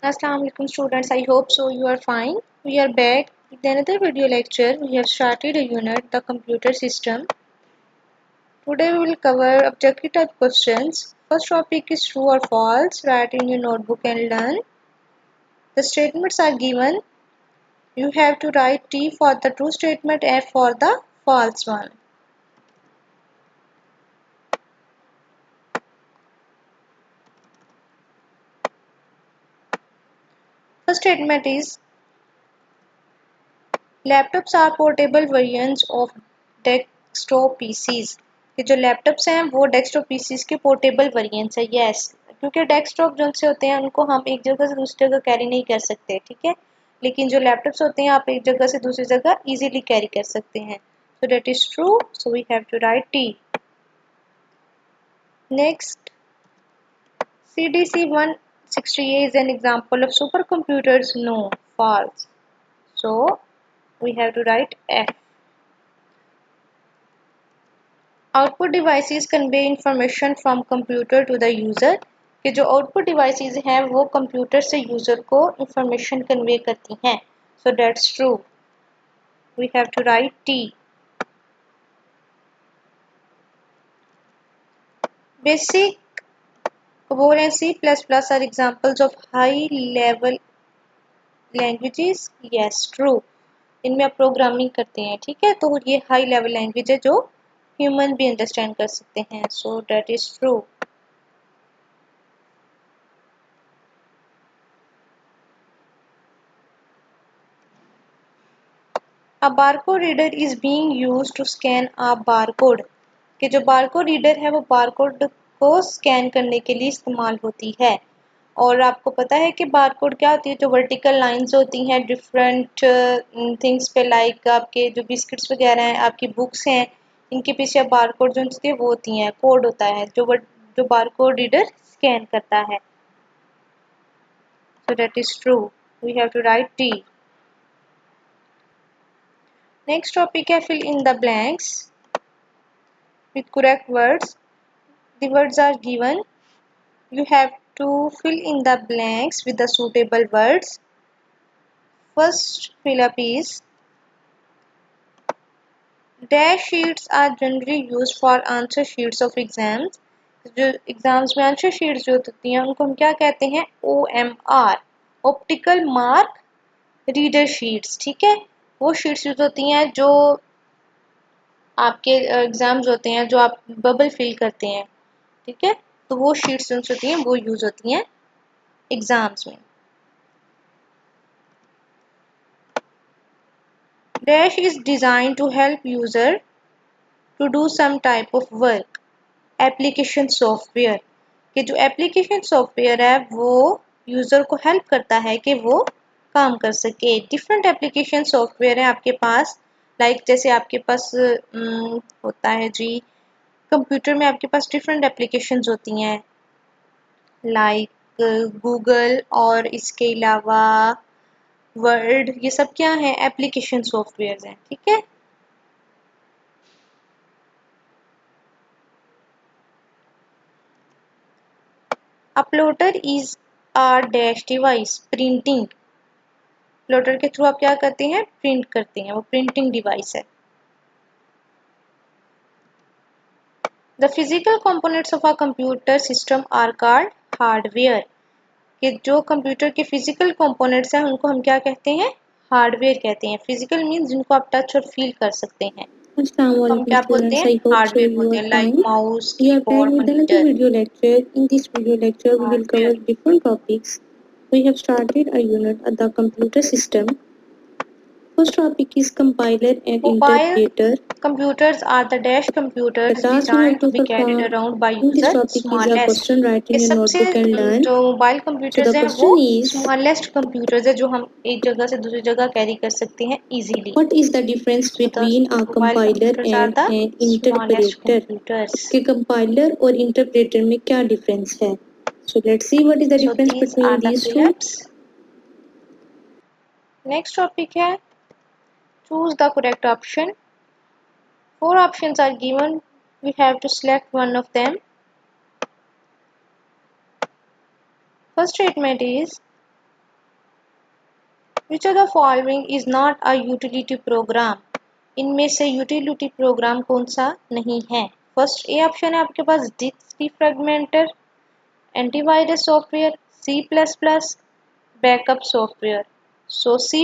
Assalamu alaikum students, I hope so you are fine. We are back with another video lecture. We have started a unit, the computer system. Today we will cover objective type questions. First topic is true or false. Write in your notebook and learn. The statements are given. You have to write T for the true statement, F for the false one. First statement is laptops are portable variants of desktop PCs. कि जो laptops हैं वो desktop PCs के portable variants है। Yes, क्योंकि desktop जो से होते हैं उनको हम एक जगह से दूसरी जगह कैरी नहीं कर सकते, ठीक है। लेकिन जो लैपटॉप्स होते हैं आप एक जगह से दूसरी जगह इजीली कैरी कर सकते हैं। So that is true, so we have to write T. Next, CDC 168 is an example of supercomputers. No, false. So we have to write F. Output devices convey information from computer to the user कि जो output devices हैं वो computer से user को information convey करती हैं। So that's true, we have to write T. Basic COBOL and C++ are examples of high level languages. Yes, true, इनमें आप प्रोग्रामिंग करते हैं, ठीक है। तो ये हाई लेवल लैंग्वेज है जो ह्यूमन भी अंडरस्टैंड कर सकते हैं। So that is true. A barcode reader is being used to scan a barcode कि जो बारकोड रीडर है वो बारकोड को स्कैन करने के लिए इस्तेमाल होती है। और आपको पता है कि बारकोड क्या होती है, जो वर्टिकल लाइंस होती हैं डिफरेंट थिंग्स पे, लाइक आपके जो बिस्किट्स वगैरह हैं, आपकी बुक्स हैं, इनके पीछे बारकोड जो होती है वो होती हैं, कोड होता है जो बारकोड रीडर स्कैन करता है। So that is true, we have to write T. Next topic है fill in the blanks with correct words. The words are given. You have to fill in the blanks with the suitable words. First fill up is dash sheets are generally used for answer sheets of exams. जो exams में answer sheets जो होती हैं उनको हम क्या कहते हैं, OMR, optical mark reader sheets, ठीक है। वो शीट्स यूज होती हैं जो आपके एग्जाम्स होते हैं, जो आप बबल फिल करते हैं, ठीक है। तो वो शीट्स होती हैं वो यूज होती हैं एग्जाम्स में। Dash is designed to help user to do some type of work. Application software कि जो एप्लीकेशन सॉफ्टवेयर है वो यूज़र को हेल्प करता है कि वो काम कर सके। डिफरेंट एप्लीकेशन सॉफ्टवेयर है आपके पास, लाइक जैसे आपके पास होता है जी कंप्यूटर में आपके पास डिफरेंट एप्लीकेशंस होती हैं, लाइक गूगल और इसके अलावा वर्ड, ये सब क्या है, एप्लीकेशन सॉफ्टवेयर हैं, ठीक है। Uploader is R dash device printing. Uploader के थ्रू आप क्या करते हैं, प्रिंट करते हैं, वो प्रिंटिंग डिवाइस है। The physical components of a computer system are called hardware कि जो कंप्यूटर के फिजिकल कंपोनेंट्स हैं उनको हम क्या कहते हैं, हार्डवेयर कहते हैं। फिजिकल मीन्स जिनको आप टच और फील कर सकते हैं, हम क्या बोलते हैं, हार्डवेयर बोलते हैं, like mouse, keyboard, monitor. video lecture. In this video lecture, we will cover different topics. We have started a unit at the computer system. First topic is compiler and interpreter. Computers are the dash computers The task you designed have to to be carried perform around by in this user topic is a smallest question write कि in your सबसे notebook and learn. जो mobile So computers the हैं वो question is, smallest computers है जो हम एक जगह से दूसरी जगह कैरी कर सकते हैं easily. what is the difference So the between a mobile compiler computers are and the an smallest interpreter? computers. कि compiler और interpreter में क्या difference है? So let's see what is the So difference these are between the these two. fill-ups. Next topic है choose the correct option. 4 options are given. We have to select one of them. First statement is which of the following is not a utility programme? इनमें से utility programme कौन सा नहीं है? First A option है आपके पास disk defragmenter, antivirus software, C++, backup software. So C++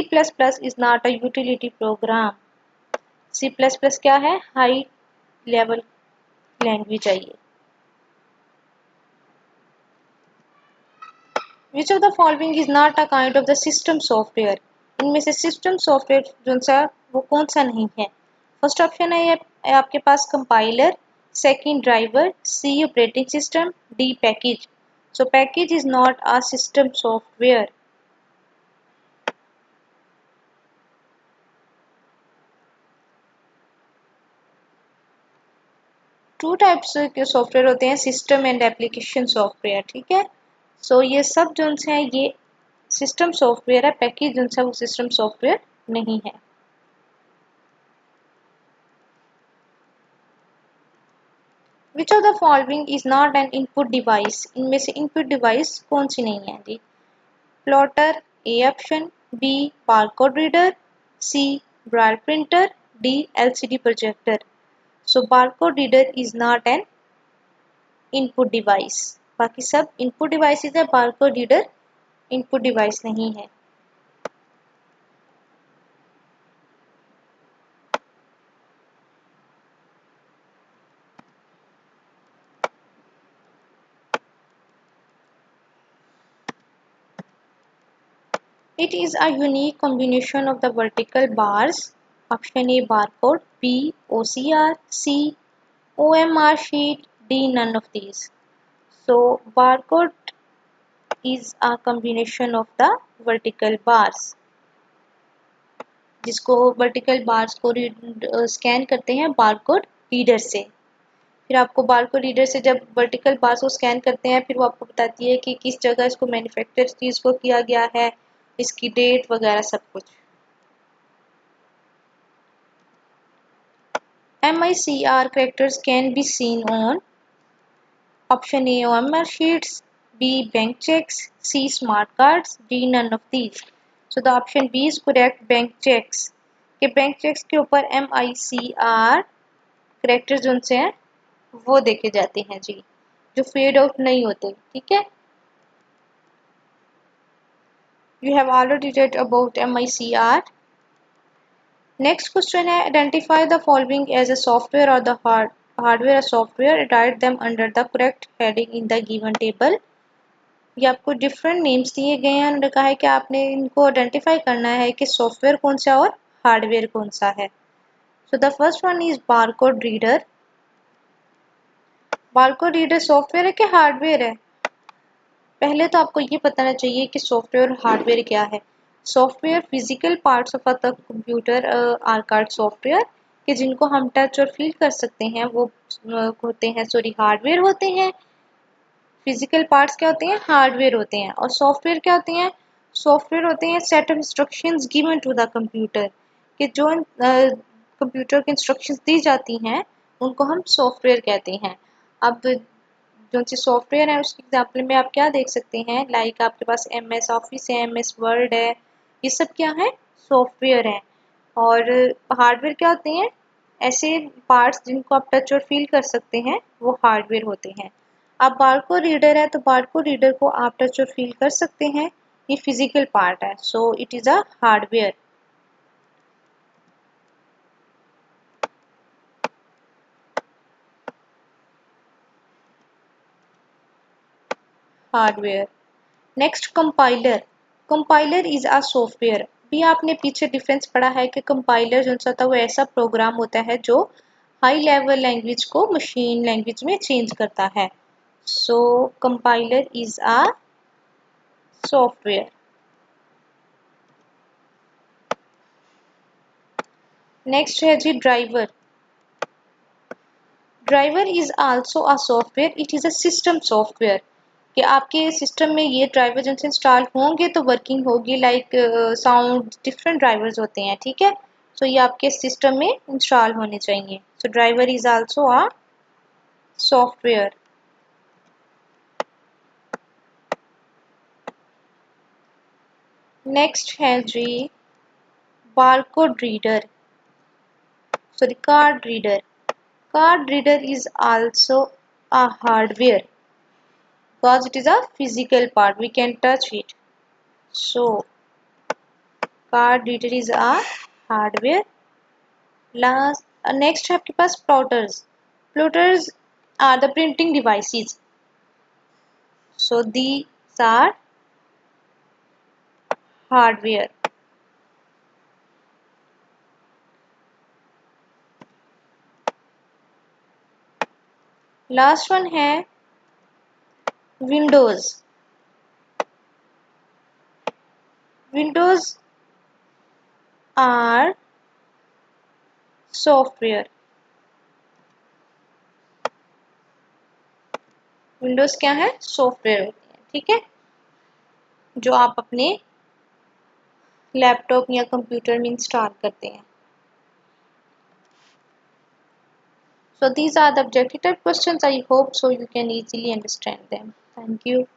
is not a utility program. C++ क्या है? हाई लेवल लैंग्वेज है ये. Which of the following is not a kind of the system software? इनमें से system software जो सा वो कौन सा नहीं है? फर्स्ट ऑप्शन है आपके पास compiler, second driver, C operating system, D package. So package is not a system software. Two types के सॉफ्टवेयर होते हैं, सिस्टम एंड एप्लीकेशन सॉफ्टवेयर. ठीक है. सो ये सब जो हैं ये सिस्टम सॉफ्टवेयर है, पैकेज जो है वो सिस्टम सॉफ्टवेयर नहीं है. Which of the following is not an input device? इनमें से input device कौन सी नहीं है जी? Plotter, A option, B barcode reader, C braille printer, D LCD projector. So barcode reader is not an input device. बाकी सब input devices है, barcode reader input device नहीं है. It is a unique combination of the vertical bars. Option A barcode, B OCR, C OMR sheet, D none of these. So barcode is a combination of the vertical bars. जिसको vertical bars को scan करते हैं barcode reader से. फिर आपको barcode reader से जब vertical bars को स्कैन करते हैं फिर वो आपको बताती है कि किस जगह इसको मैन्युफैक्चर चीज़ को किया गया है, इसकी डेट वगैरह सब कुछ. MICR characters can be seen on option A OMR sheets, B bank checks, C smart cards, D none of these. So the option B is correct, bank checks. कि बैंक चेक्स के ऊपर MICR characters जो से हैं वो देखे जाते हैं जी, जो फेड आउट नहीं होते. ठीक है. You have already read about MICR. Next question है identify the following as a software or the hardware or software, write them under the correct heading in the given table. ये आपको different names दिए गए हैं और कहा है कि आपने इनको आइडेंटिफाई करना है कि सॉफ्टवेयर कौन सा और हार्डवेयर कौन सा है. So the first one is barcode reader. Barcode reader software है कि हार्डवेयर है? पहले तो आपको ये बताना चाहिए कि सॉफ्टवेयर और हार्डवेयर क्या है. Software physical parts of the computer are called software कि जिनको हम टच और फील कर सकते हैं वो होते हैं, सॉरी हार्डवेयर होते हैं. फिजिकल पार्ट्स क्या होते हैं? हार्डवेयर होते हैं. और सॉफ्टवेयर क्या होते हैं? सॉफ्टवेयर होते हैं set of instructions given to the computer कि जो कंप्यूटर की इंस्ट्रक्शंस दी जाती हैं उनको हम सॉफ्टवेयर कहते हैं. अब जो सी सॉफ्टवेयर है उसके एग्जाम्पल में आप क्या देख सकते हैं, लाइक आपके पास MS ऑफिस है, MS वर्ड है, ये सब क्या है? सॉफ्टवेयर है. और हार्डवेयर क्या होते हैं? ऐसे पार्ट्स जिनको आप टच और फील कर सकते हैं वो हार्डवेयर होते हैं. अब बारकोड रीडर है तो बारकोड रीडर को आप टच और फील कर सकते हैं, ये फिजिकल पार्ट है, so it is a hardware. Hardware. Next compiler. Compiler is a software. भी आपने पीछे डिफरेंस पढ़ा है कि कंपाइलर जो सा था वो ऐसा प्रोग्राम होता है जो हाई लेवल लैंग्वेज को मशीन लैंग्वेज में चेंज करता है. So compiler is a software. Next है जी driver. Driver is also a software, it is a system software कि आपके सिस्टम में ये ड्राइवर जब से इंस्टॉल होंगे तो वर्किंग होगी, लाइक साउंड डिफरेंट ड्राइवर्स होते हैं. ठीक है. सो ये आपके सिस्टम में इंस्टॉल होने चाहिए. So driver is also a software. Next है जी barcode reader, sorry, card reader. Card reader is also a hardware because it is a physical part, we can touch it. So card reader is a hardware. Last next है आपके पास plotters. Plotters are the printing devices. So these are hardware. Last one है Windows. Windows are software. Windows क्या है? Software होती है, ठीक है, जो आप अपने लैपटॉप या कंप्यूटर में इंस्टॉल करते हैं. So these are the objective type questions. I hope so you can easily understand them. Thank you.